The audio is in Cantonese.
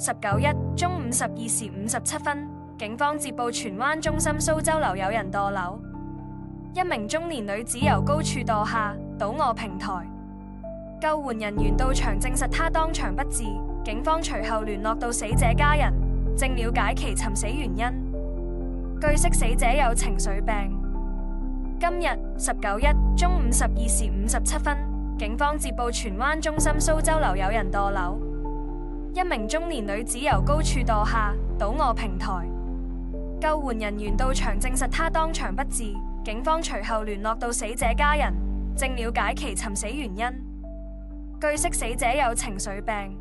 19日中午12時57分，警方接報荃灣中心蘇州樓有人墮樓，一名中年女子由高處墮下，倒臥平台。救援人員到場證實她當場不治，警方隨後聯絡到死者家人，正了解其尋死原因。據悉，死者有情緒病。今日19日中午12時57分，警方接報荃灣中心蘇州樓有人墮樓，一名中年女子由高處墮下，倒臥平台。救援人員到場證實她當場不治，警方隨後聯絡到死者家人，正了解其尋死原因。據悉，死者有情緒病。